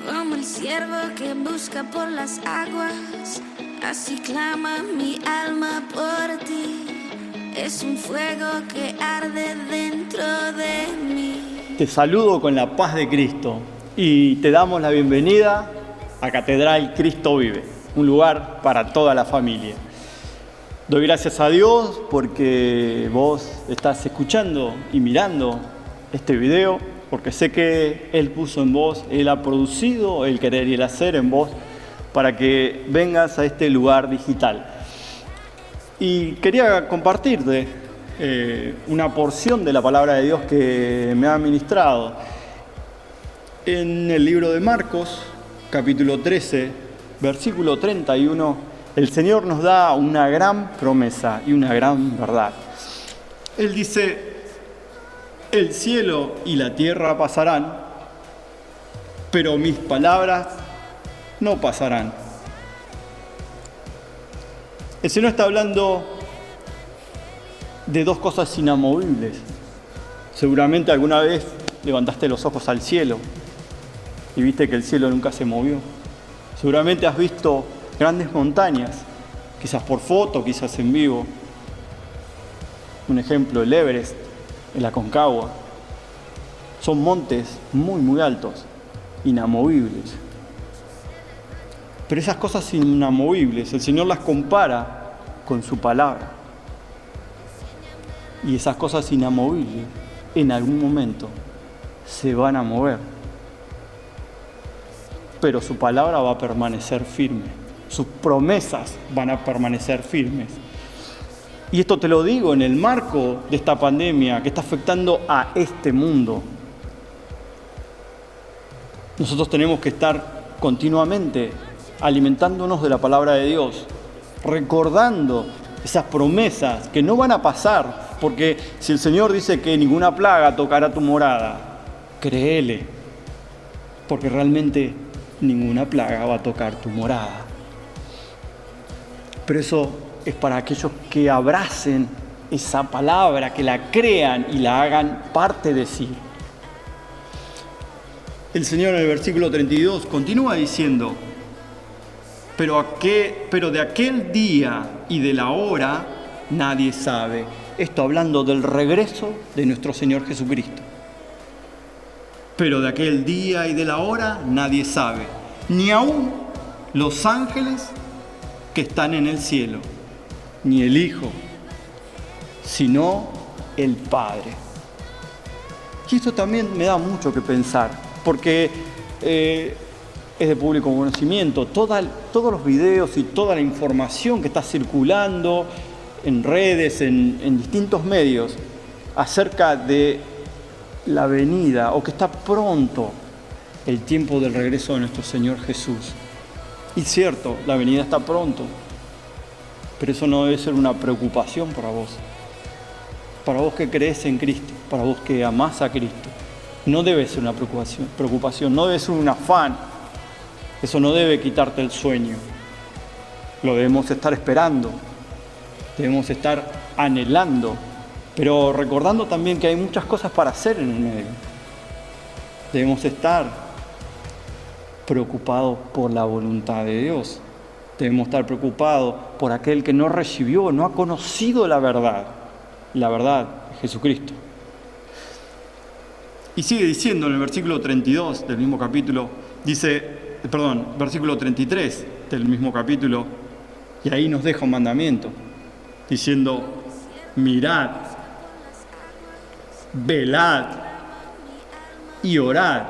Como el ciervo que busca por las aguas, así clama mi alma por ti. Es un fuego que arde dentro de mí. Te saludo con la paz de Cristo y te damos la bienvenida a Catedral Cristo Vive, un lugar para toda la familia. Doy gracias a Dios porque vos estás escuchando y mirando este video, porque sé que Él puso en vos, Él ha producido el querer y el hacer en vos para que vengas a este lugar digital. Y quería compartirte una porción de la palabra de Dios que me ha ministrado. En el libro de Marcos, capítulo 13, versículo 31, el Señor nos da una gran promesa y una gran verdad. Él dice: el cielo y la tierra pasarán, pero mis palabras no pasarán. El Señor está hablando de dos cosas inamovibles. Seguramente alguna vez levantaste los ojos al cielo y viste que el cielo nunca se movió. Seguramente has visto grandes montañas, quizás por foto, quizás en vivo. Un ejemplo, el Everest, el Aconcagua. Son montes muy, muy altos, inamovibles. Pero esas cosas inamovibles, el Señor las compara con su palabra. Y esas cosas inamovibles, en algún momento, se van a mover. Pero su palabra va a permanecer firme. Sus promesas van a permanecer firmes. Y esto te lo digo en el marco de esta pandemia que está afectando a este mundo. Nosotros tenemos que estar continuamente alimentándonos de la palabra de Dios, recordando esas promesas que no van a pasar, porque si el Señor dice que ninguna plaga tocará tu morada, créele, porque realmente ninguna plaga va a tocar tu morada. Pero eso es para aquellos que abracen esa palabra, que la crean y la hagan parte de sí. El Señor en el versículo 32 continúa diciendo: pero de aquel día y de la hora nadie sabe. Esto hablando del regreso de nuestro Señor Jesucristo. Pero de aquel día y de la hora nadie sabe, ni aún los ángeles que están en el cielo, ni el Hijo, sino el Padre. Y esto también me da mucho que pensar, porque es de público conocimiento. Todos los videos y toda la información que está circulando en redes, en distintos medios, acerca de la venida, o que está pronto el tiempo del regreso de nuestro Señor Jesús. Y cierto, la venida está pronto, pero eso no debe ser una preocupación para vos. Para vos que crees en Cristo, para vos que amás a Cristo, no debe ser una preocupación, no debe ser un afán. Eso no debe quitarte el sueño. Lo debemos estar esperando, debemos estar anhelando, pero recordando también que hay muchas cosas para hacer en el medio. Debemos estar preocupados por la voluntad de Dios. Debemos estar preocupados por aquel que no recibió, no ha conocido la verdad es Jesucristo. Y sigue diciendo en el versículo 32 del mismo capítulo, versículo 33 del mismo capítulo, y ahí nos deja un mandamiento, diciendo: mirad, velad y orad,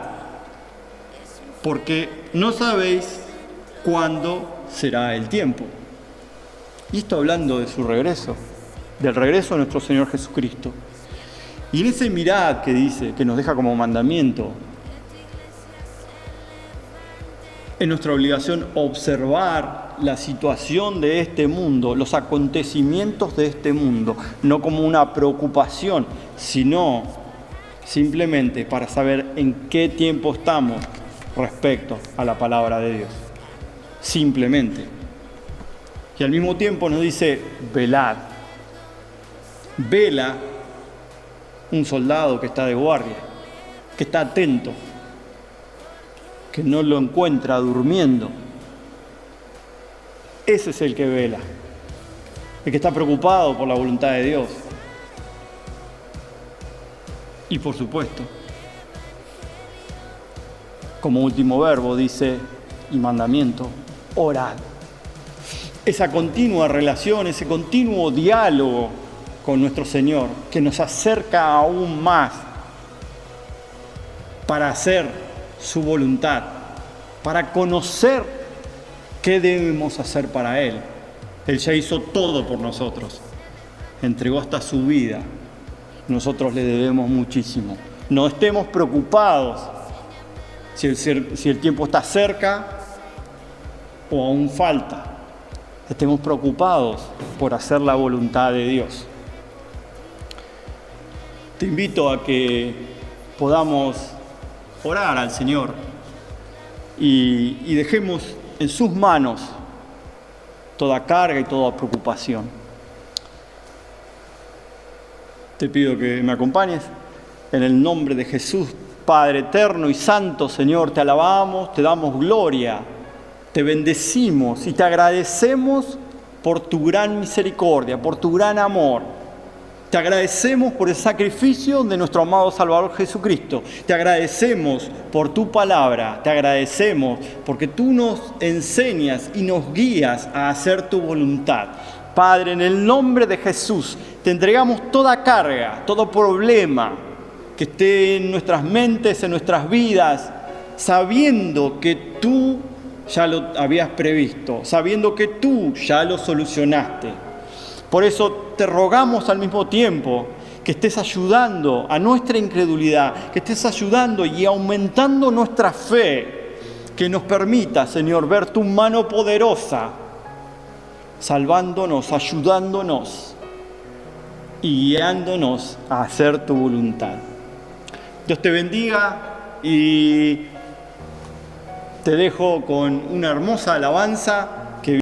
porque no sabéis cuándo será el tiempo. Y esto hablando de su regreso, del regreso de nuestro Señor Jesucristo. Y en ese mirad que dice, que nos deja como mandamiento, es nuestra obligación observar la situación de este mundo, los acontecimientos de este mundo, no como una preocupación, sino simplemente para saber en qué tiempo estamos respecto a la palabra de Dios. Simplemente. Y al mismo tiempo nos dice, velad. Vela un soldado que está de guardia, que está atento, que no lo encuentra durmiendo. Ese es el que vela, el que está preocupado por la voluntad de Dios. Y por supuesto, como último verbo dice, y mandamiento, orad. Esa continua relación, ese continuo diálogo con nuestro Señor, que nos acerca aún más para hacer su voluntad, para conocer qué debemos hacer para Él. Él ya hizo todo por nosotros, entregó hasta su vida. Nosotros le debemos muchísimo. No estemos preocupados si el tiempo está cerca o aún falta. Estemos preocupados por hacer la voluntad de Dios. Te invito a que podamos orar al Señor y dejemos en sus manos toda carga y toda preocupación. Te pido que me acompañes en el nombre de Jesús, Padre eterno y santo, Señor, te alabamos, te damos gloria, te bendecimos y te agradecemos por tu gran misericordia, por tu gran amor. Te agradecemos por el sacrificio de nuestro amado Salvador Jesucristo. Te agradecemos por tu palabra. Te agradecemos porque tú nos enseñas y nos guías a hacer tu voluntad. Padre, en el nombre de Jesús, te entregamos toda carga, todo problema que esté en nuestras mentes, en nuestras vidas, sabiendo que tú ya lo habías previsto, sabiendo que tú ya lo solucionaste. Por eso te rogamos al mismo tiempo que estés ayudando a nuestra incredulidad, que estés ayudando y aumentando nuestra fe, que nos permita, Señor, ver tu mano poderosa, salvándonos, ayudándonos y guiándonos a hacer tu voluntad. Dios te bendiga y te dejo con una hermosa alabanza que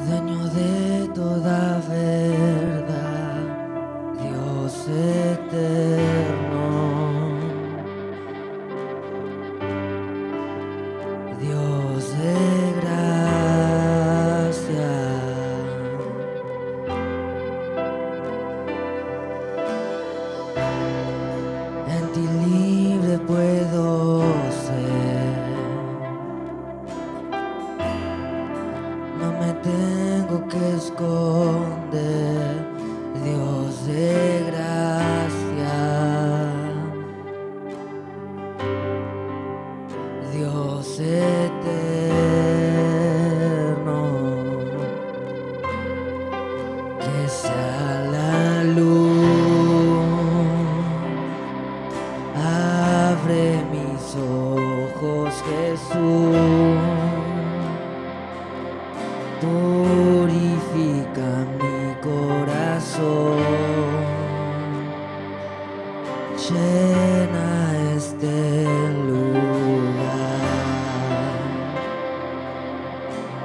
dueño de toda verdad, Dios eterno, Dios de gracia, en ti libre puedo ser. No me tengo que esconder, Dios de gracia, Dios eterno, que sea la luz, abre mis ojos, Jesús. Purifica mi corazón, llena este lugar,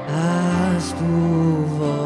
haz tu voluntad.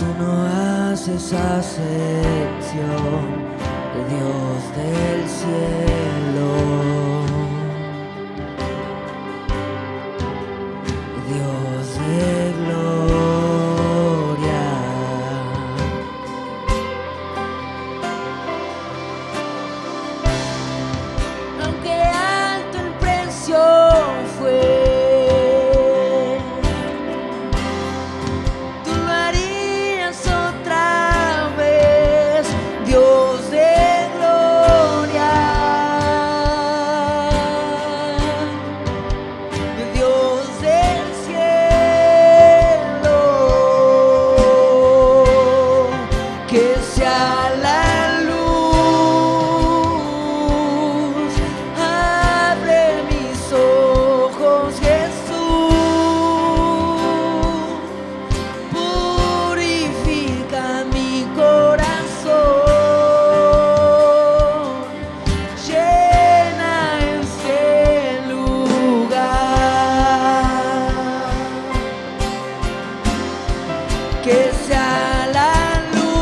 Tú no haces acepción de Dios del cielo, Dios de gloria. Aunque alto el precio fue, tú lo harías otra vez, Dios de gloria, Dios del cielo, que sea la luz, abre mis ojos, Jesús, purifica mi corazón, llena este lugar, que sea la luz,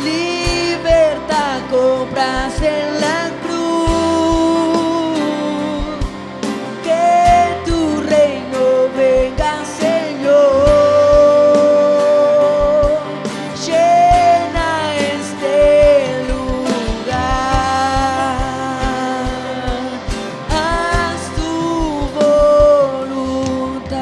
libertad compras en la cruz, que tu reino venga, Señor, llena este lugar, haz tu voluntad.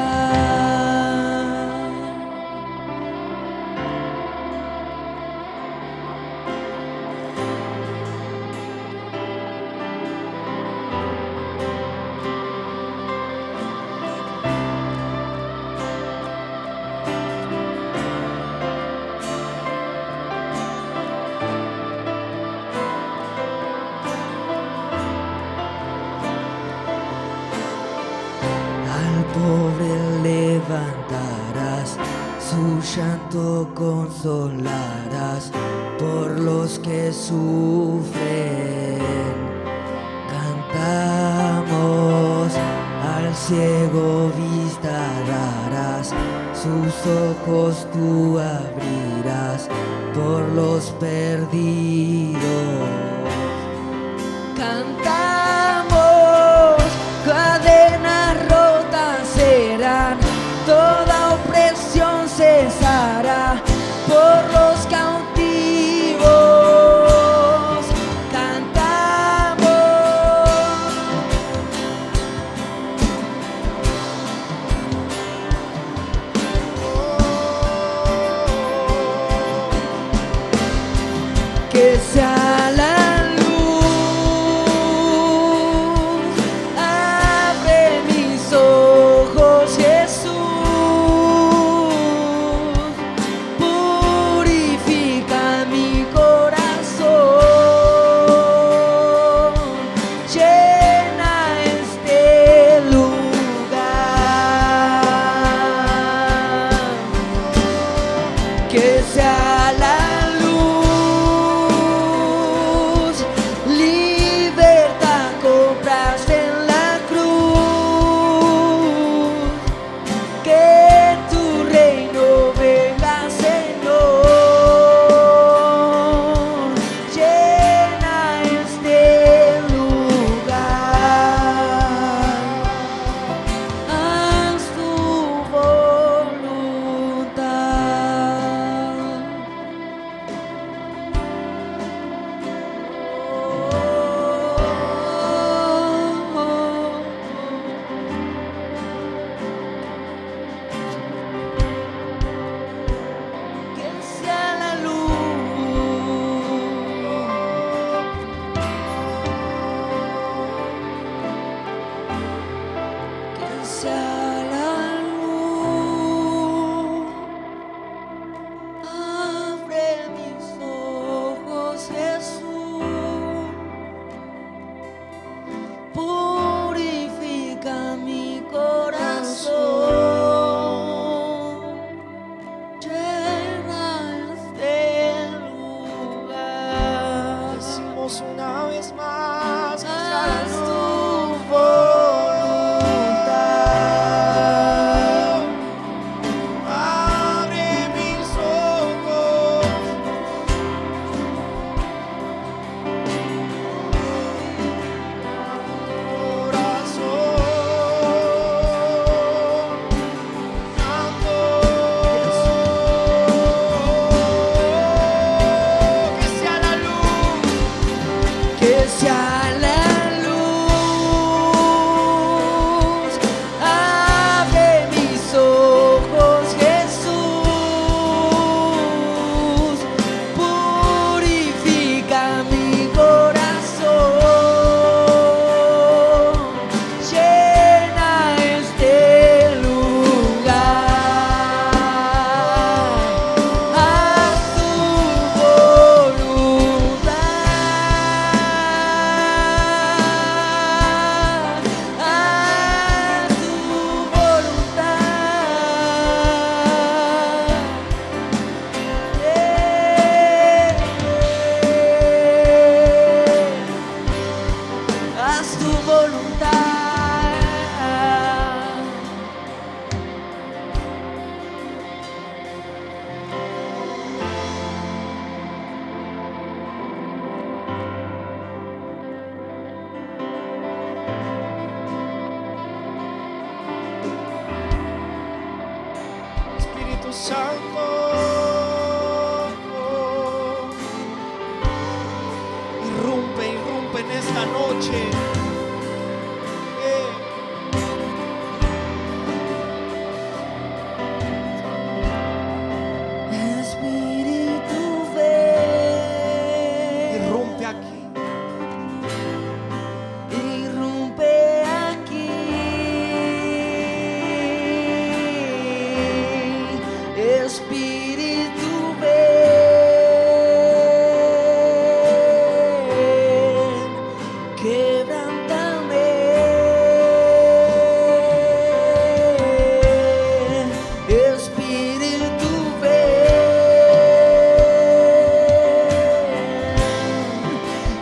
Al pobre levantarás, su llanto consolarás, por los que sufren. Cantamos, al ciego vista darás, sus ojos tú abrirás, por los perdidos. Cantamos, cadenas rotas serán, toda opresión cesará, por los cautivos. Cantamos, que sea la luz, abre mis ojos, Jesús, purifica mi corazón, llena este lugar, que sea la luz, libertad compras en la cruz, que tu reino venga, Señor, llena este lugar, haz tu voluntad. Espíritu Santo. Irrumpe, irrumpe en esta noche. Espíritu ven, Irrumpe aquí. irrumpe aquí. Espíritu ven, quebrántame. Espíritu ven,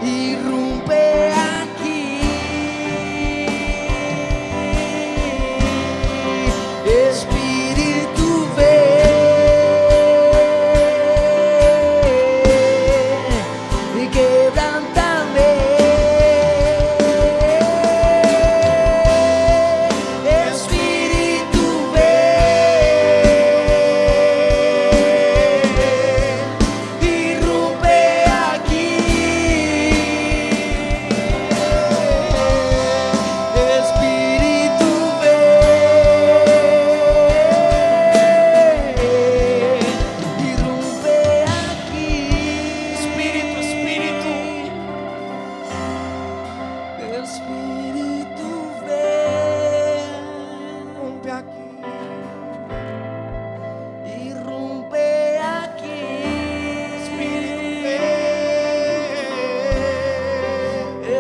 irrumpe aquí. Espíritu ven, y quebrántame. Espíritu ven, irrumpe aquí. Espíritu ven, irrumpe aquí. Espíritu, Espíritu. Espíritu ven, Irrumpe aquí. irrumpe aquí. Espíritu,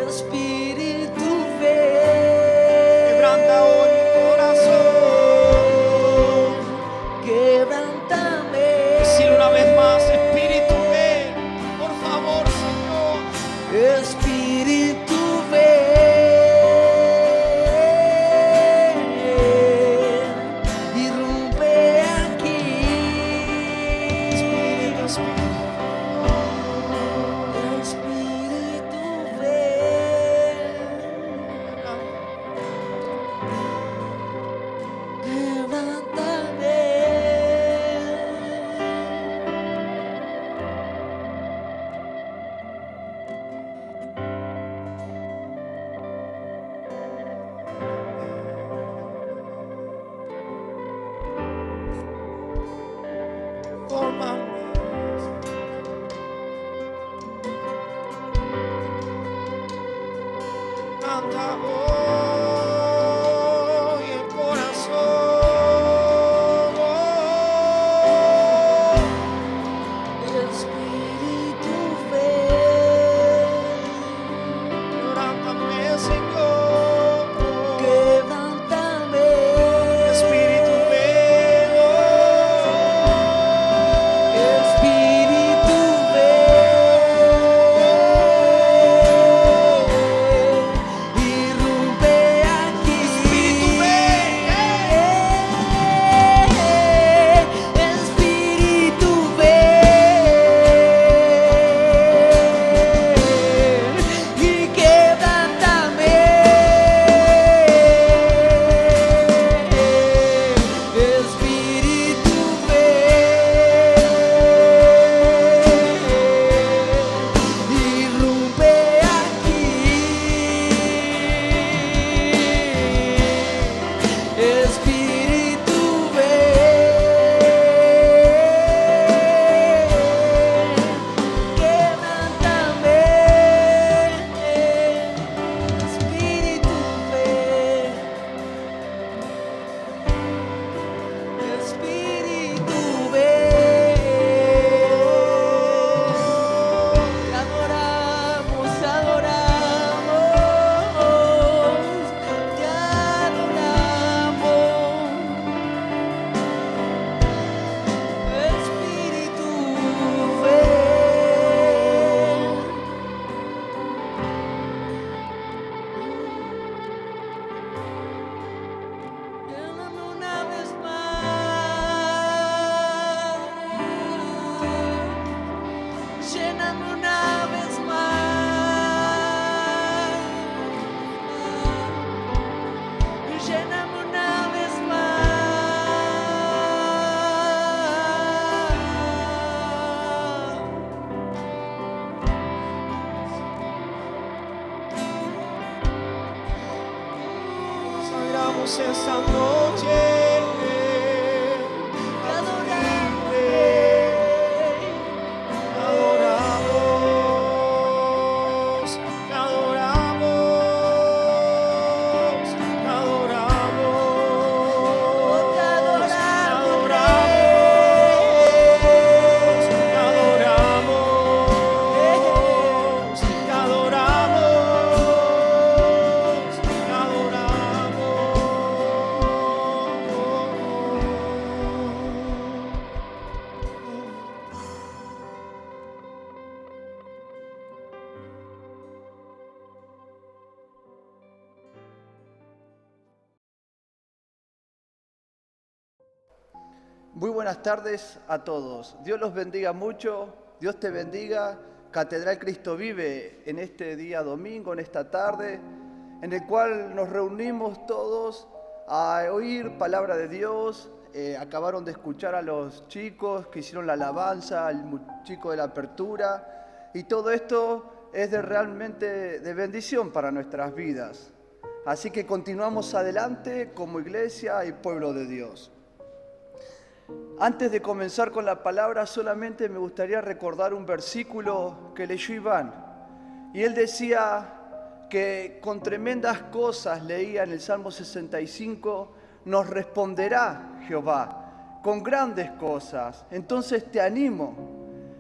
Espíritu ven, quebranta hoy mi corazón. quebrántame. Decirle una vez más, Espíritu, ven, por favor, Señor. Espíritu ven, irrumpe aquí. Espíritu, Espíritu. Espíritu ven, quebrántame. adoramos esta noche. Te adoramos. Te adoramos, te adoramos, te adoramos, Te adoramos, te adoramos, te adoramos, te Muy buenas tardes a todos. Dios los bendiga mucho. Dios te bendiga. Catedral Cristo Vive en este día domingo, en esta tarde, en el cual nos reunimos todos a oír palabra de Dios. Acabaron de escuchar a los chicos que hicieron la alabanza, al chico de la apertura, y todo esto es realmente de bendición para nuestras vidas. Así que continuamos adelante como iglesia y pueblo de Dios. Antes de comenzar con la palabra, solamente me gustaría recordar un versículo que leyó Iván. Y él decía que con tremendas cosas, leía en el Salmo 65, nos responderá Jehová, con grandes cosas. Entonces te animo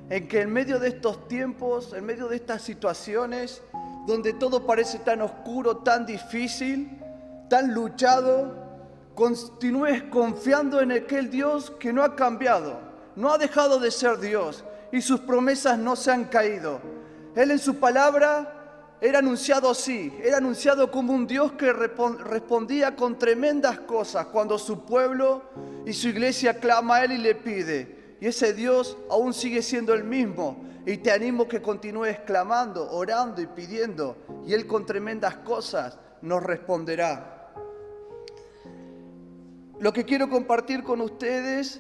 en que en medio de estos tiempos, en medio de estas situaciones, donde todo parece tan oscuro, tan difícil, tan luchado, continúes confiando en aquel Dios que no ha cambiado, no ha dejado de ser Dios y sus promesas no se han caído. Él en su palabra era anunciado así, era anunciado como un Dios que respondía con tremendas cosas cuando su pueblo y su iglesia clama a Él y le pide. Y ese Dios aún sigue siendo el mismo y te animo que continúes clamando, orando y pidiendo, y Él con tremendas cosas nos responderá. Lo que quiero compartir con ustedes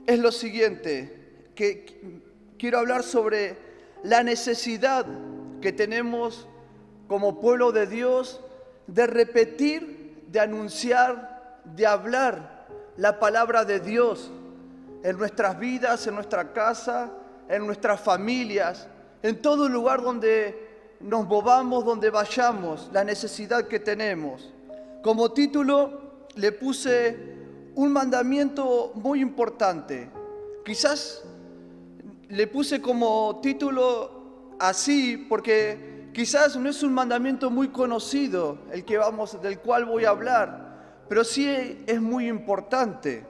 es lo siguiente, que quiero hablar sobre la necesidad que tenemos como pueblo de Dios de repetir, de anunciar, de hablar la palabra de Dios en nuestras vidas, en nuestra casa, en nuestras familias, en todo lugar donde nos movamos, donde vayamos, la necesidad que tenemos. Como título le puse un mandamiento muy importante. Quizás le puse como título así porque quizás no es un mandamiento muy conocido del cual voy a hablar, pero sí es muy importante.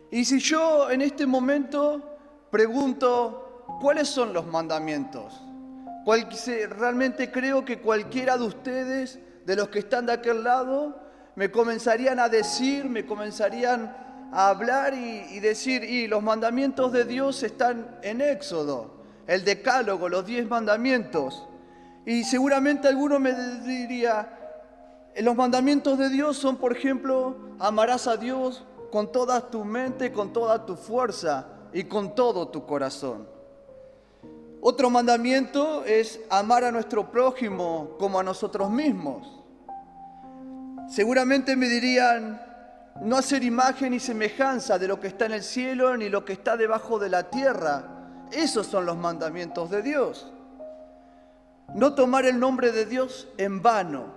Y si yo en este momento pregunto, ¿cuáles son los mandamientos? Realmente creo que cualquiera de ustedes, de los que están de aquel lado, me comenzarían a decir, me comenzarían a hablar y decir, y los mandamientos de Dios están en Éxodo, el Decálogo, los 10 mandamientos. Y seguramente alguno me diría, los mandamientos de Dios son, por ejemplo, amarás a Dios con toda tu mente, con toda tu fuerza y con todo tu corazón. Otro mandamiento es amar a nuestro prójimo como a nosotros mismos. Seguramente me dirían, no hacer imagen ni semejanza de lo que está en el cielo ni lo que está debajo de la tierra. Esos son los mandamientos de Dios. No tomar el nombre de Dios en vano.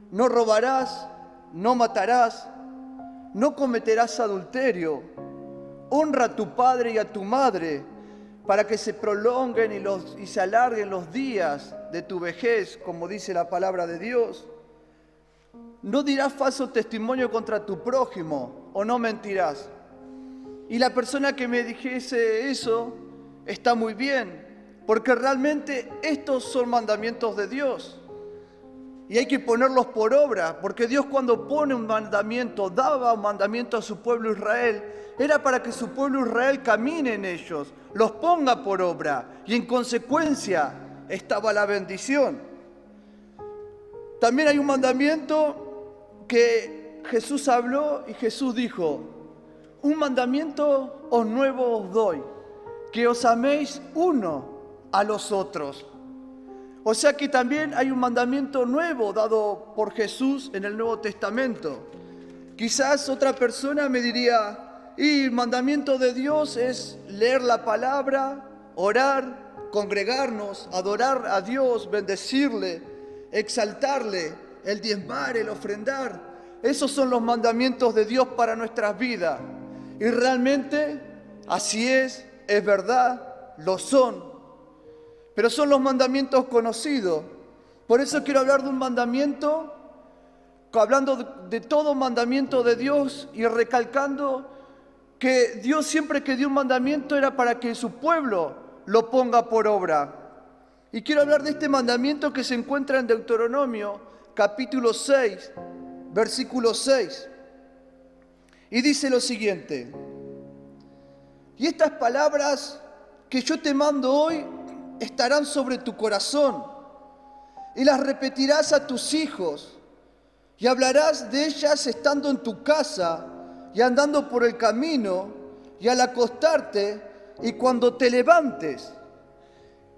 No robarás, no matarás, no cometerás adulterio. Honra a tu padre y a tu madre para que se prolonguen y se alarguen los días de tu vejez, como dice la palabra de Dios. No dirás falso testimonio contra tu prójimo o no mentirás. Y la persona que me dijese eso está muy bien, porque realmente estos son mandamientos de Dios. Y hay que ponerlos por obra, porque Dios cuando pone un mandamiento, daba un mandamiento a su pueblo Israel, era para que su pueblo Israel camine en ellos, los ponga por obra, y en consecuencia estaba la bendición. También hay un mandamiento que Jesús habló y Jesús dijo, un mandamiento os nuevo os doy, que os améis uno a los otros. O sea que también hay un mandamiento nuevo dado por Jesús en el Nuevo Testamento. Quizás otra persona me diría, y el mandamiento de Dios es leer la palabra, orar, congregarnos, adorar a Dios, bendecirle, exaltarle, el diezmar, el ofrendar. Esos son los mandamientos de Dios para nuestras vidas. Y realmente así es verdad, lo son. Pero son los mandamientos conocidos. Por eso quiero hablar de un mandamiento, hablando de todo mandamiento de Dios y recalcando que Dios siempre que dio un mandamiento era para que su pueblo lo ponga por obra. Y quiero hablar de este mandamiento que se encuentra en Deuteronomio, capítulo 6, versículo 6. Y dice lo siguiente: y estas palabras que yo te mando hoy estarán sobre tu corazón, y las repetirás a tus hijos, y hablarás de ellas estando en tu casa, y andando por el camino, y al acostarte, y cuando te levantes.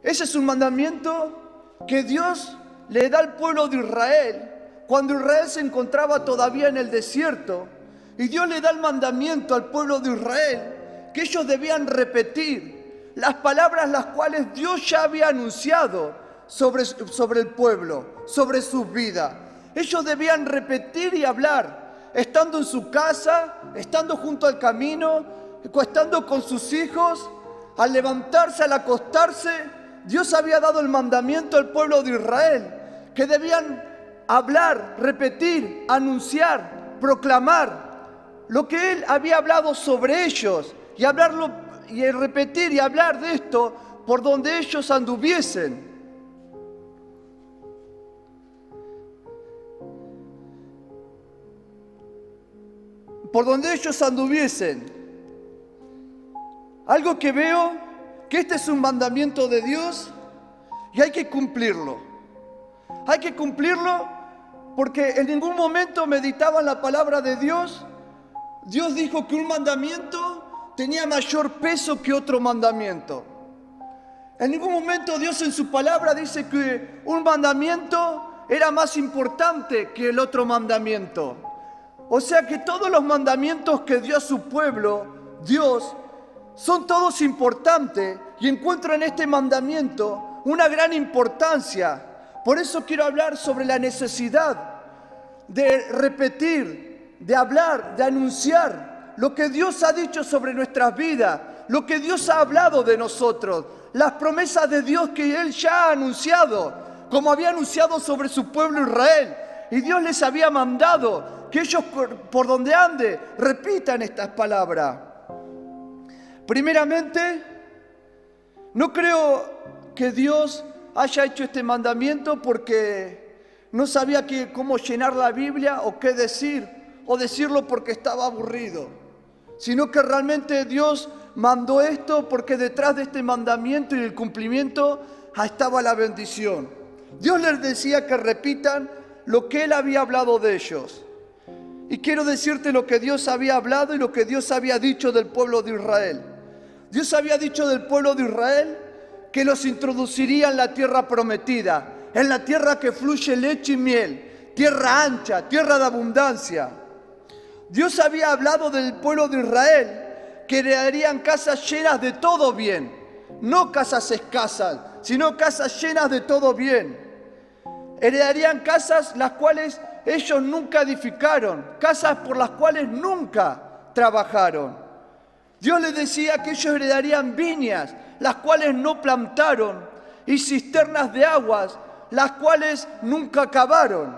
Ese es un mandamiento que Dios le da al pueblo de Israel, cuando Israel se encontraba todavía en el desierto, y Dios le da el mandamiento al pueblo de Israel, que ellos debían repetir las palabras las cuales Dios ya había anunciado sobre el pueblo, sobre sus vidas. Ellos debían repetir y hablar, estando en su casa, estando junto al camino, estando con sus hijos, al levantarse, al acostarse. Dios había dado el mandamiento al pueblo de Israel, que debían hablar, repetir, anunciar, proclamar lo que Él había hablado sobre ellos y hablarlo y repetir y hablar de esto por donde ellos anduviesen. Por donde ellos anduviesen. Algo que veo, que este es un mandamiento de Dios y hay que cumplirlo. Hay que cumplirlo porque en ningún momento meditaban la palabra de Dios. Dios dijo que un mandamiento tenía mayor peso que otro mandamiento. En ningún momento Dios en su palabra dice que un mandamiento era más importante que el otro mandamiento. O sea que todos los mandamientos que dio a su pueblo, Dios, son todos importantes y encuentro en este mandamiento una gran importancia. Por eso quiero hablar sobre la necesidad de repetir, de hablar, de anunciar lo que Dios ha dicho sobre nuestras vidas, lo que Dios ha hablado de nosotros, las promesas de Dios que Él ya ha anunciado, como había anunciado sobre su pueblo Israel. Y Dios les había mandado que ellos por donde ande repitan estas palabras. Primeramente, no creo que Dios haya hecho este mandamiento porque no sabía cómo llenar la Biblia o qué decir, o decirlo porque estaba aburrido, sino que realmente Dios mandó esto porque detrás de este mandamiento y el cumplimiento estaba la bendición. Dios les decía que repitan lo que Él había hablado de ellos. Y quiero decirte lo que Dios había hablado y lo que Dios había dicho del pueblo de Israel. Dios había dicho del pueblo de Israel que los introduciría en la tierra prometida, en la tierra que fluye leche y miel, tierra ancha, tierra de abundancia. Dios había hablado del pueblo de Israel que heredarían casas llenas de todo bien, no casas escasas, sino casas llenas de todo bien. Heredarían casas las cuales ellos nunca edificaron, casas por las cuales nunca trabajaron. Dios les decía que ellos heredarían viñas, las cuales no plantaron, y cisternas de aguas, las cuales nunca cavaron.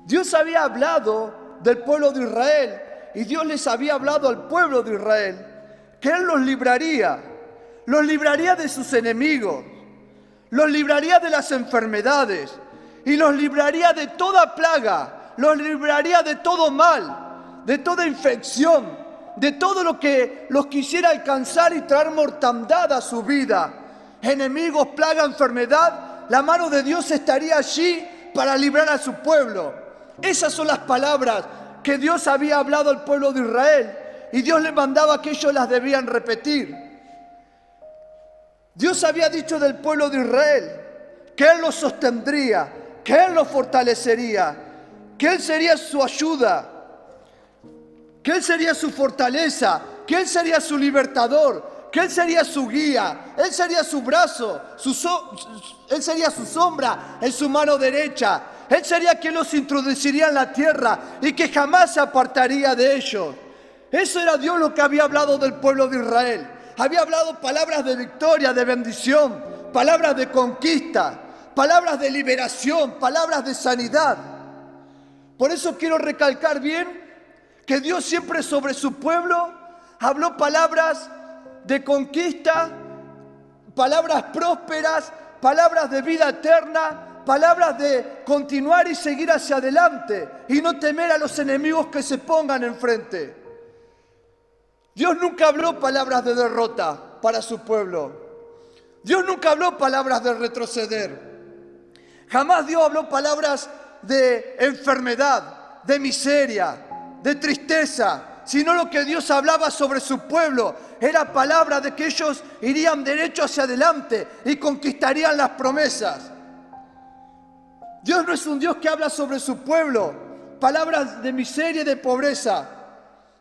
Dios había hablado del pueblo de Israel, y Dios les había hablado al pueblo de Israel, que Él los libraría de sus enemigos, los libraría de las enfermedades, y los libraría de toda plaga, los libraría de todo mal, de toda infección, de todo lo que los quisiera alcanzar y traer mortandad a su vida. Enemigos, plaga, enfermedad, la mano de Dios estaría allí para librar a su pueblo. Esas son las palabras que Dios había hablado al pueblo de Israel y Dios les mandaba que ellos las debían repetir. Dios había dicho del pueblo de Israel que Él los sostendría, que Él los fortalecería, que Él sería su ayuda, que Él sería su fortaleza, que Él sería su libertador, que Él sería su guía, Él sería su brazo, Él sería su sombra en su mano derecha. Él sería quien los introduciría en la tierra y que jamás se apartaría de ellos. Eso era Dios lo que había hablado del pueblo de Israel. Había hablado palabras de victoria, de bendición, palabras de conquista, palabras de liberación, palabras de sanidad. Por eso quiero recalcar bien que Dios siempre sobre su pueblo habló palabras de conquista, palabras prósperas, palabras de vida eterna, palabras de continuar y seguir hacia adelante y no temer a los enemigos que se pongan enfrente. Dios nunca habló palabras de derrota para su pueblo. Dios nunca habló palabras de retroceder. Jamás Dios habló palabras de enfermedad, de miseria, de tristeza, sino lo que Dios hablaba sobre su pueblo era palabra de que ellos irían derecho hacia adelante y conquistarían las promesas. Dios no es un Dios que habla sobre su pueblo palabras de miseria y de pobreza,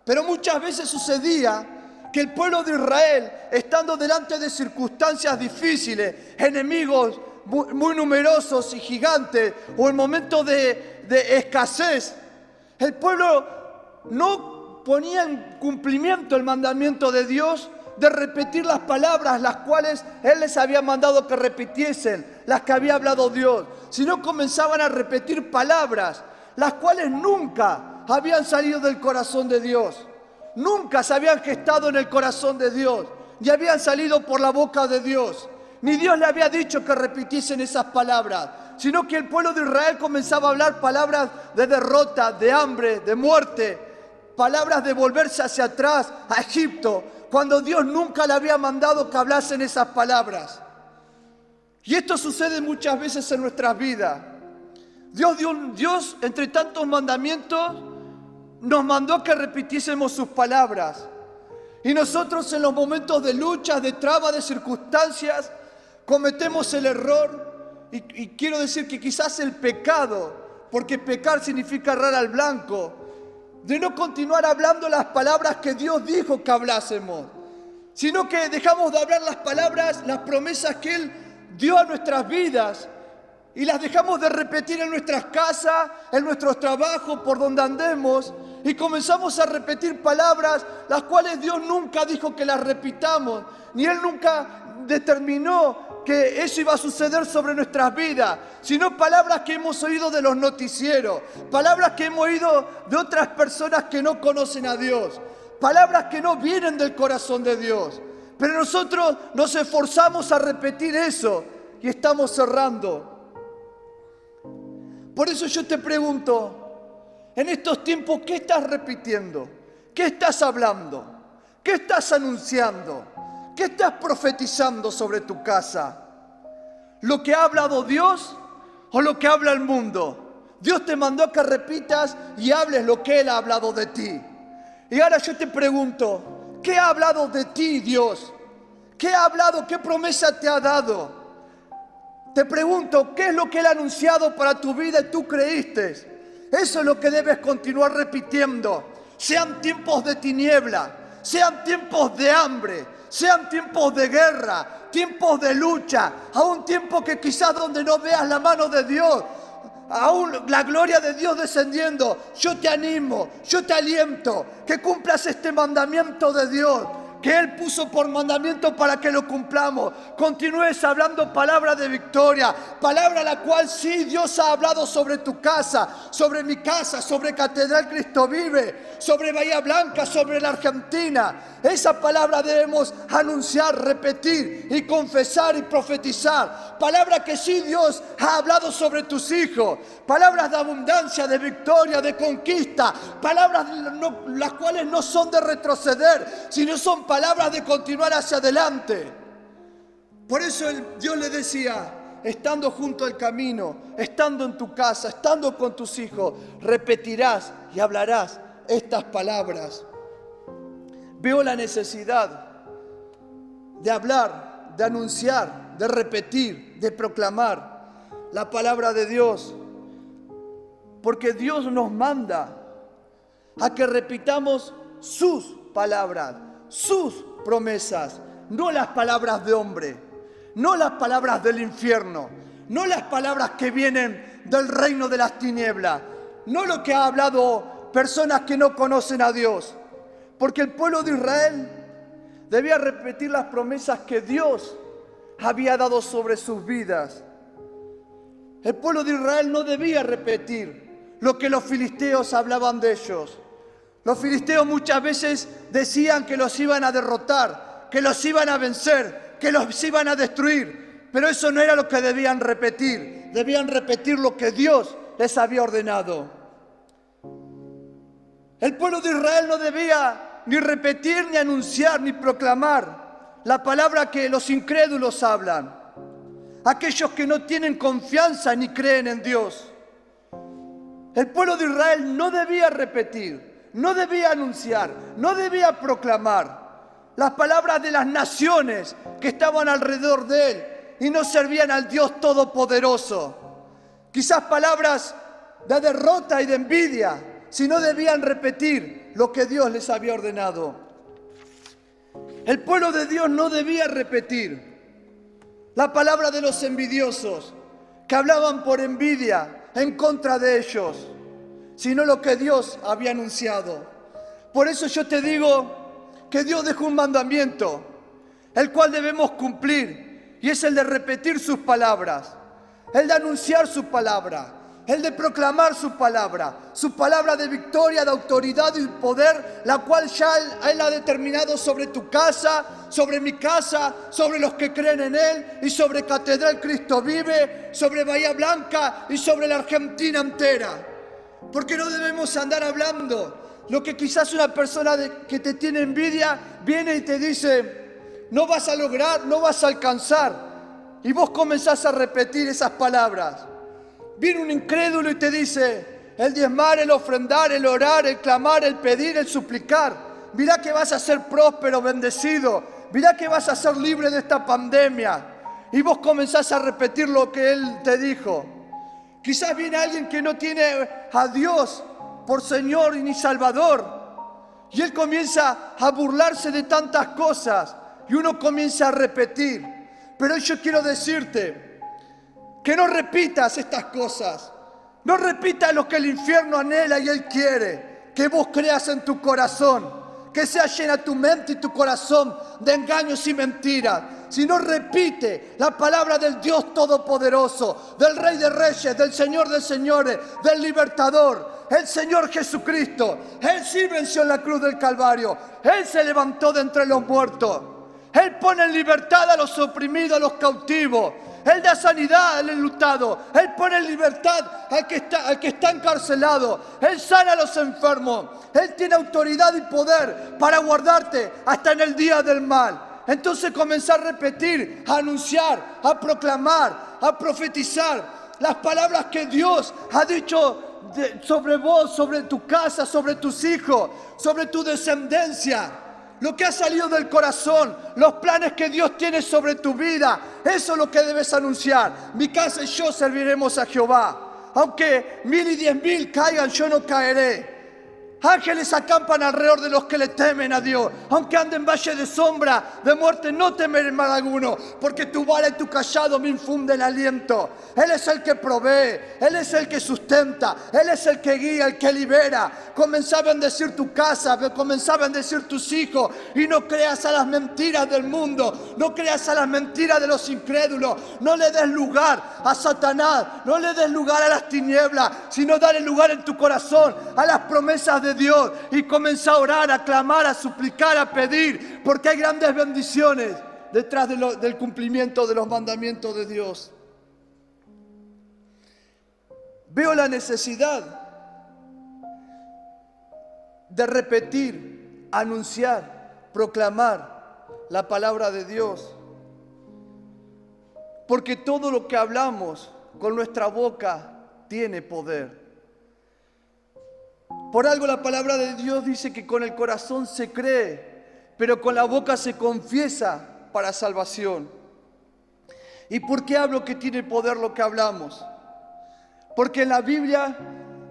pero muchas veces sucedía que el pueblo de Israel, estando delante de circunstancias difíciles, enemigos muy numerosos y gigantes, o en momentos de escasez, el pueblo no ponía en cumplimiento el mandamiento de Dios de repetir las palabras las cuales Él les había mandado que repitiesen, las que había hablado Dios, sino comenzaban a repetir palabras las cuales nunca habían salido del corazón de Dios, nunca se habían gestado en el corazón de Dios, ni habían salido por la boca de Dios, ni Dios le había dicho que repitiesen esas palabras, sino que el pueblo de Israel comenzaba a hablar palabras de derrota, de hambre, de muerte, palabras de volverse hacia atrás a Egipto, cuando Dios nunca le había mandado que hablasen esas palabras. Y esto sucede muchas veces en nuestras vidas. Dios, entre tantos mandamientos, nos mandó que repitiésemos sus palabras. Y nosotros en los momentos de luchas, de trabas, de circunstancias, cometemos el error, y quiero decir que quizás el pecado, porque pecar significa errar al blanco, de no continuar hablando las palabras que Dios dijo que hablásemos, sino que dejamos de hablar las palabras, las promesas que Él dio a nuestras vidas y las dejamos de repetir en nuestras casas, en nuestros trabajos, por donde andemos, y comenzamos a repetir palabras las cuales Dios nunca dijo que las repitamos, ni Él nunca determinó que eso iba a suceder sobre nuestras vidas, sino palabras que hemos oído de los noticieros, palabras que hemos oído de otras personas que no conocen a Dios, palabras que no vienen del corazón de Dios. Pero nosotros nos esforzamos a repetir eso y estamos cerrando. Por eso yo te pregunto, en estos tiempos, ¿qué estás repitiendo? ¿Qué estás hablando? ¿Qué estás anunciando? ¿Qué estás profetizando sobre tu casa? ¿Lo que ha hablado Dios o lo que habla el mundo? Dios te mandó que repitas y hables lo que Él ha hablado de ti. Y ahora yo te pregunto, ¿qué ha hablado de ti Dios? ¿Qué ha hablado? ¿Qué promesa te ha dado? Te pregunto, ¿qué es lo que Él ha anunciado para tu vida y tú creíste? Eso es lo que debes continuar repitiendo. Sean tiempos de tiniebla, sean tiempos de hambre, sean tiempos de guerra, tiempos de lucha, aún tiempos que quizás donde no veas la mano de Dios, aún la gloria de Dios descendiendo, yo te animo, yo te aliento, que cumplas este mandamiento de Dios, que Él puso por mandamiento para que lo cumplamos. Continúes hablando palabra de victoria, palabra la cual sí Dios ha hablado sobre tu casa, sobre mi casa, sobre Catedral Cristo Vive, sobre Bahía Blanca, sobre la Argentina. Esa palabra debemos anunciar, repetir y confesar y profetizar. Palabra que sí Dios ha hablado sobre tus hijos. Palabras de abundancia, de victoria, de conquista. Palabras las cuales no son de retroceder, sino son palabras de continuar hacia adelante. Por eso Dios le decía, estando junto al camino, estando en tu casa, estando con tus hijos, repetirás y hablarás estas palabras. Veo la necesidad de hablar, de anunciar, de repetir, de proclamar la palabra de Dios. Porque Dios nos manda a que repitamos sus palabras, sus promesas, no las palabras de hombre, no las palabras del infierno, no las palabras que vienen del reino de las tinieblas, no lo que ha hablado personas que no conocen a Dios. Porque el pueblo de Israel debía repetir las promesas que Dios había dado sobre sus vidas. El pueblo de Israel no debía repetir lo que los filisteos hablaban de ellos. Los filisteos muchas veces decían que los iban a derrotar, que los iban a vencer, que los iban a destruir. Pero eso no era lo que debían repetir. Debían repetir lo que Dios les había ordenado. El pueblo de Israel no debía ni repetir, ni anunciar, ni proclamar la palabra que los incrédulos hablan. Aquellos que no tienen confianza ni creen en Dios. El pueblo de Israel no debía repetir, no debía anunciar, no debía proclamar las palabras de las naciones que estaban alrededor de él y no servían al Dios Todopoderoso. Quizás palabras de derrota y de envidia, sino debían repetir lo que Dios les había ordenado. El pueblo de Dios no debía repetir la palabra de los envidiosos que hablaban por envidia en contra de ellos, sino lo que Dios había anunciado. Por eso yo te digo que Dios dejó un mandamiento, el cual debemos cumplir, y es el de repetir sus palabras, el de anunciar su palabra, el de proclamar su palabra de victoria, de autoridad y poder, la cual ya Él ha determinado sobre tu casa, sobre mi casa, sobre los que creen en Él y sobre Catedral Cristo Vive, sobre Bahía Blanca y sobre la Argentina entera. Porque no debemos andar hablando lo que quizás una persona que te tiene envidia viene y te dice, no vas a lograr, no vas a alcanzar. Y vos comenzás a repetir esas palabras. Viene un incrédulo y te dice, el diezmar, el ofrendar, el orar, el clamar, el pedir, el suplicar. Mirá que vas a ser próspero, bendecido. Mirá que vas a ser libre de esta pandemia. Y vos comenzás a repetir lo que Él te dijo. Quizás viene alguien que no tiene a Dios por Señor y ni Salvador. Y Él comienza a burlarse de tantas cosas. Y uno comienza a repetir. Pero yo quiero decirte que no repitas estas cosas. No repitas lo que el infierno anhela y Él quiere. Que vos creas en tu corazón. Que sea llena tu mente y tu corazón de engaños y mentiras. Sino repite la palabra del Dios Todopoderoso, del Rey de Reyes, del Señor de Señores, del Libertador, el Señor Jesucristo. Él sí venció en la cruz del Calvario. Él se levantó de entre los muertos. Él pone en libertad a los oprimidos, a los cautivos. Él da sanidad al enlutado. Él pone en libertad al que está encarcelado. Él sana a los enfermos. Él tiene autoridad y poder para guardarte hasta en el día del mal. Entonces comenzar a repetir, a anunciar, a proclamar, a profetizar las palabras que Dios ha dicho sobre vos, sobre tu casa, sobre tus hijos, sobre tu descendencia. Lo que ha salido del corazón, los planes que Dios tiene sobre tu vida, eso es lo que debes anunciar. Mi casa y yo serviremos a Jehová. Aunque 1000 y 10.000 caigan, yo no caeré. Ángeles acampan alrededor de los que le temen a Dios. Aunque ande en valle de sombra, de muerte, no temeré mal alguno, porque tu vara y tu callado me infunden aliento. Él es el que provee, Él es el que sustenta, Él es el que guía, el que libera. Comenzá a bendecir tu casa, comenzá a bendecir tus hijos, y no creas a las mentiras del mundo, no creas a las mentiras de los incrédulos. No le des lugar a Satanás, no le des lugar a las tinieblas, sino dale lugar en tu corazón a las promesas de Dios, y comienza a orar, a clamar, a suplicar, a pedir, porque hay grandes bendiciones detrás del cumplimiento de los mandamientos de Dios. Veo la necesidad de repetir, anunciar, proclamar la palabra de Dios, porque todo lo que hablamos con nuestra boca tiene poder. Por algo la palabra de Dios dice que con el corazón se cree, pero con la boca se confiesa para salvación. ¿Y por qué hablo que tiene poder lo que hablamos? Porque en la Biblia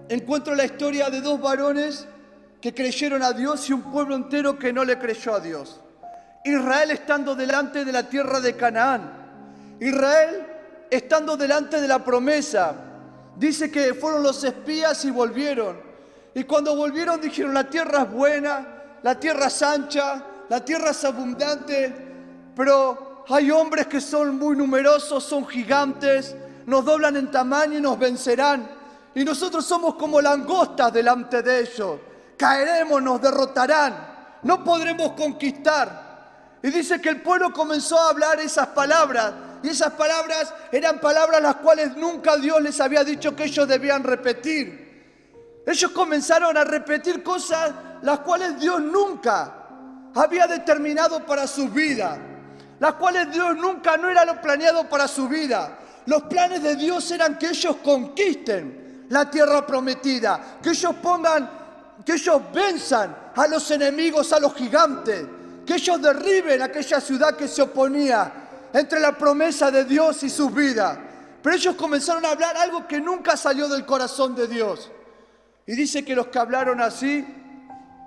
encuentro la historia de 2 varones que creyeron a Dios y un pueblo entero que no le creyó a Dios. Israel estando delante de la tierra de Canaán. Israel estando delante de la promesa. Dice que fueron los espías y volvieron. Y cuando volvieron dijeron, la tierra es buena, la tierra es ancha, la tierra es abundante, pero hay hombres que son muy numerosos, son gigantes, nos doblan en tamaño y nos vencerán. Y nosotros somos como langostas delante de ellos. Caeremos, nos derrotarán, no podremos conquistar. Y dice que el pueblo comenzó a hablar esas palabras. Y esas palabras eran palabras las cuales nunca Dios les había dicho que ellos debían repetir. Ellos comenzaron a repetir cosas las cuales Dios nunca había determinado para su vida. Las cuales Dios nunca no era lo planeado para su vida. Los planes de Dios eran que ellos conquisten la tierra prometida. Que ellos venzan a los enemigos, a los gigantes. Que ellos derriben aquella ciudad que se oponía entre la promesa de Dios y su vida. Pero ellos comenzaron a hablar algo que nunca salió del corazón de Dios. Y dice que los que hablaron así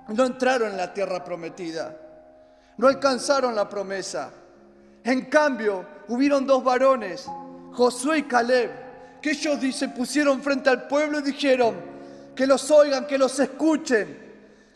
no entraron en la tierra prometida. No alcanzaron la promesa. En cambio, hubieron 2 varones, Josué y Caleb, que ellos se pusieron frente al pueblo y dijeron que los oigan, que los escuchen,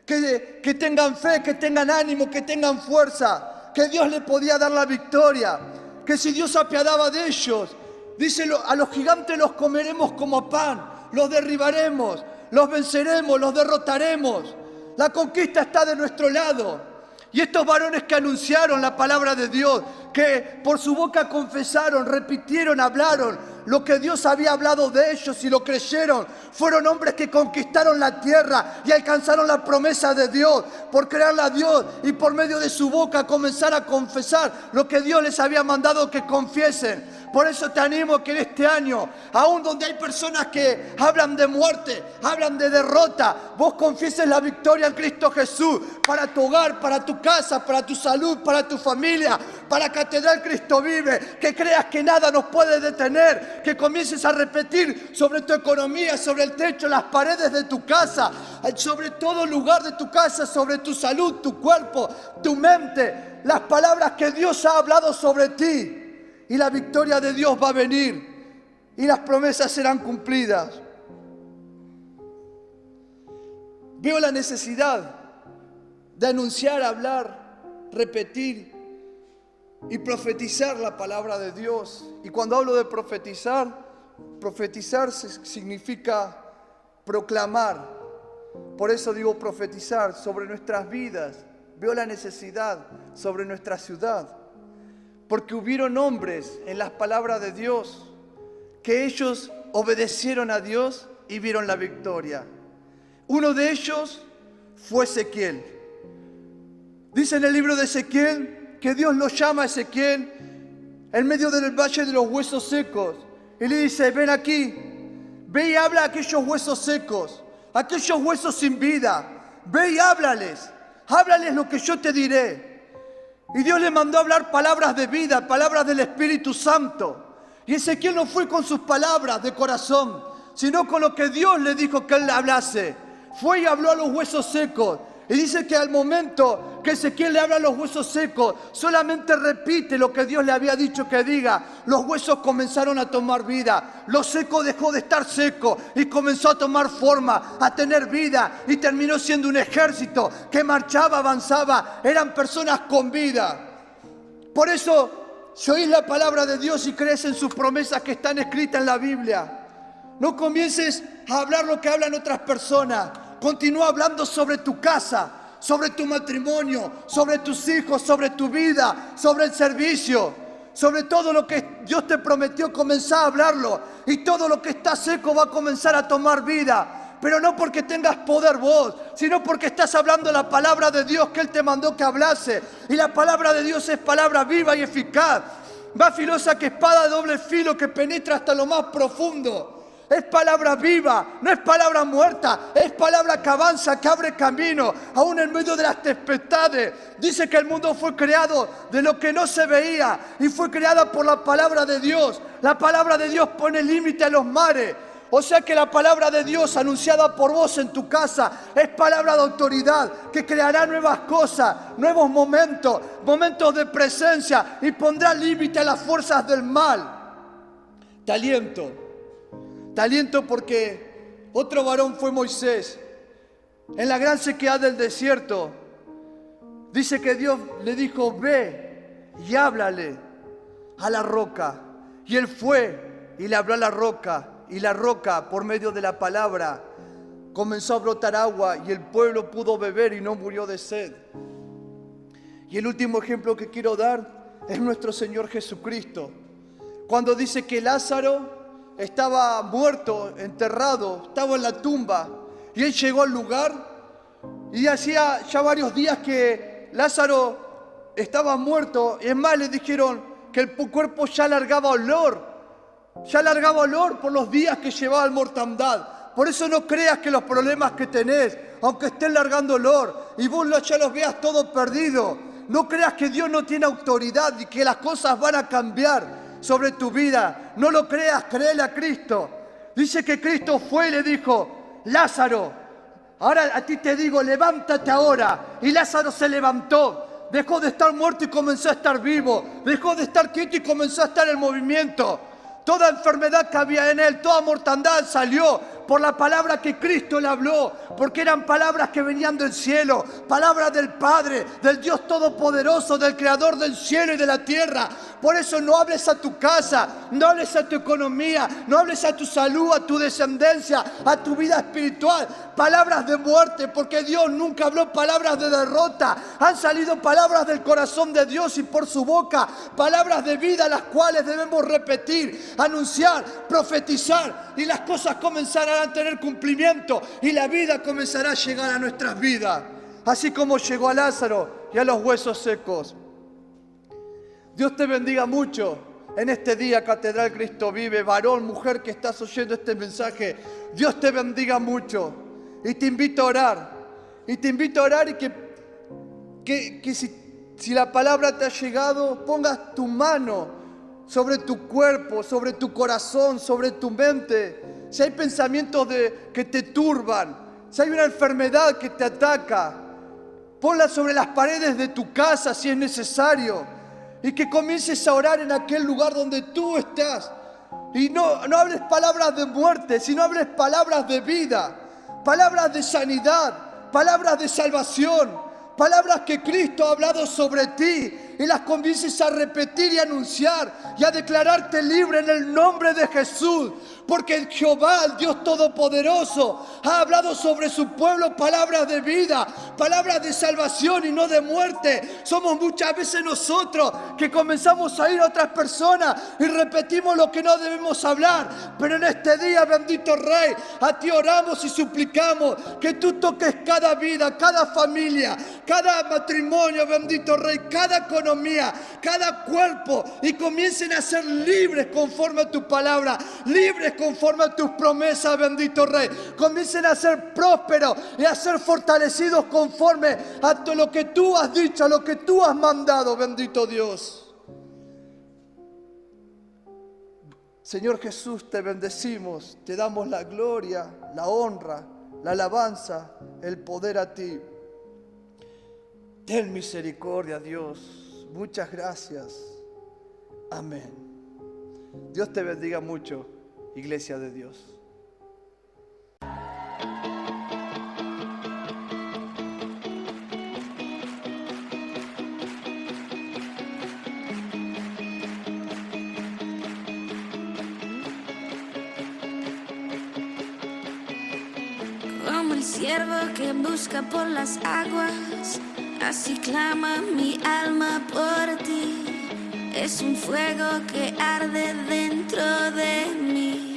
que tengan fe, que tengan ánimo, que tengan fuerza, que Dios les podía dar la victoria, que si Dios se apiadaba de ellos, dice, a los gigantes los comeremos como pan, los derribaremos, los venceremos, los derrotaremos. La conquista está de nuestro lado. Y estos varones que anunciaron la palabra de Dios, que por su boca confesaron, repitieron, hablaron lo que Dios había hablado de ellos y lo creyeron, fueron hombres que conquistaron la tierra y alcanzaron la promesa de Dios por creerla a Dios y por medio de su boca comenzar a confesar lo que Dios les había mandado que confiesen. Por eso te animo que en este año, aún donde hay personas que hablan de muerte, hablan de derrota, vos confieses la victoria en Cristo Jesús para tu hogar, para tu casa, para tu salud, para tu familia, para Catedral Cristo Vive, que creas que nada nos puede detener, que comiences a repetir sobre tu economía, sobre el techo, las paredes de tu casa, sobre todo lugar de tu casa, sobre tu salud, tu cuerpo, tu mente, las palabras que Dios ha hablado sobre ti. Y la victoria de Dios va a venir y las promesas serán cumplidas. Veo la necesidad de anunciar, hablar, repetir y profetizar la palabra de Dios. Y cuando hablo de profetizar significa proclamar. Por eso digo profetizar sobre nuestras vidas. Veo la necesidad sobre nuestra ciudad. Porque hubieron hombres en las palabras de Dios que ellos obedecieron a Dios y vieron la victoria. Uno de ellos fue Ezequiel. Dice en el libro de Ezequiel que Dios lo llama a Ezequiel en medio del valle de los huesos secos. Y le dice, ven aquí, ve y habla a aquellos huesos secos, a aquellos huesos sin vida. Ve y háblales lo que yo te diré. Y Dios le mandó a hablar palabras de vida, palabras del Espíritu Santo. Y Ezequiel no fue con sus palabras de corazón, sino con lo que Dios le dijo que él hablase. Fue y habló a los huesos secos. Y dice que al momento que Ezequiel le habla a los huesos secos, solamente repite lo que Dios le había dicho que diga. Los huesos comenzaron a tomar vida. Lo seco dejó de estar seco y comenzó a tomar forma, a tener vida. Y terminó siendo un ejército que marchaba, avanzaba. Eran personas con vida. Por eso, si oís la palabra de Dios y crees en sus promesas que están escritas en la Biblia, no comiences a hablar lo que hablan otras personas. Continúa hablando sobre tu casa, sobre tu matrimonio, sobre tus hijos, sobre tu vida, sobre el servicio, sobre todo lo que Dios te prometió. Comenzá a hablarlo y todo lo que está seco va a comenzar a tomar vida. Pero no porque tengas poder vos, sino porque estás hablando la palabra de Dios que Él te mandó que hablase. Y la palabra de Dios es palabra viva y eficaz, más filosa que espada de doble filo que penetra hasta lo más profundo, Es palabra viva, no es palabra muerta, es palabra que avanza, que abre camino, aún en medio de las tempestades. Dice que el mundo fue creado de lo que no se veía y fue creada por la palabra de Dios. La palabra de Dios pone límite a los mares. O sea que la palabra de Dios anunciada por vos en tu casa es palabra de autoridad que creará nuevas cosas, nuevos momentos, momentos de presencia y pondrá límite a las fuerzas del mal. Te aliento porque otro varón fue Moisés. En la gran sequedad del desierto, dice que Dios le dijo, ve y háblale a la roca. Y él fue y le habló a la roca. Y la roca, por medio de la palabra, comenzó a brotar agua y el pueblo pudo beber y no murió de sed. Y el último ejemplo que quiero dar es nuestro Señor Jesucristo. Cuando dice que Lázaro estaba muerto, enterrado, estaba en la tumba, y él llegó al lugar y hacía ya varios días que Lázaro estaba muerto. Y es más, le dijeron que el cuerpo ya largaba olor por los días que llevaba en mortandad. Por eso no creas que los problemas que tenés, aunque estén largando olor y vos ya los veas todo perdido, no creas que Dios no tiene autoridad y que las cosas van a cambiar sobre tu vida. No lo creas, créele a Cristo. Dice que Cristo fue y le dijo, Lázaro, ahora a ti te digo, levántate ahora. Y Lázaro se levantó, dejó de estar muerto y comenzó a estar vivo, dejó de estar quieto y comenzó a estar en movimiento. Toda enfermedad que había en él, toda mortandad salió por la palabra que Cristo le habló, porque eran palabras que venían del cielo, palabras del Padre, del Dios Todopoderoso, del Creador del cielo y de la tierra. Por eso no hables a tu casa, no hables a tu economía, no hables a tu salud, a tu descendencia, a tu vida espiritual, palabras de muerte, porque Dios nunca habló palabras de derrota. Han salido palabras del corazón de Dios y por su boca, palabras de vida, las cuales debemos repetir, anunciar, profetizar, y las cosas comenzarán a tener cumplimiento y la vida comenzará a llegar a nuestras vidas, así como llegó a Lázaro y a los huesos secos. Dios te bendiga mucho en este día, Catedral Cristo Vive, varón, mujer que estás oyendo este mensaje. Dios te bendiga mucho y te invito a orar. Y te invito a orar y que si la palabra te ha llegado, pongas tu mano sobre tu cuerpo, sobre tu corazón, sobre tu mente. Si hay pensamientos que te turban, si hay una enfermedad que te ataca, ponla sobre las paredes de tu casa si es necesario. Y que comiences a orar en aquel lugar donde tú estás. Y no hables palabras de muerte, sino hables palabras de vida, palabras de sanidad, palabras de salvación, palabras que Cristo ha hablado sobre ti. Y las comiences a repetir y a anunciar y a declararte libre en el nombre de Jesús. Porque Jehová, el Dios Todopoderoso, ha hablado sobre su pueblo palabras de vida, palabras de salvación y no de muerte. Somos muchas veces nosotros que comenzamos a ir a otras personas y repetimos lo que no debemos hablar. Pero en este día, bendito Rey, a ti oramos y suplicamos que tú toques cada vida, cada familia, cada matrimonio, bendito Rey, cada economía, cada cuerpo, y comiencen a ser libres conforme a tu palabra, libres conforme a tus promesas, bendito Rey. Comiencen a ser prósperos y a ser fortalecidos conforme a todo lo que tú has dicho, a lo que tú has mandado, bendito Dios. Señor Jesús, te bendecimos, te damos la gloria, la honra, la alabanza, el poder a ti. Ten misericordia, Dios. Muchas gracias. Amén. Dios te bendiga mucho, Iglesia de Dios. Como el ciervo que busca por las aguas, así clama mi alma por ti. Es un fuego que arde dentro de mí.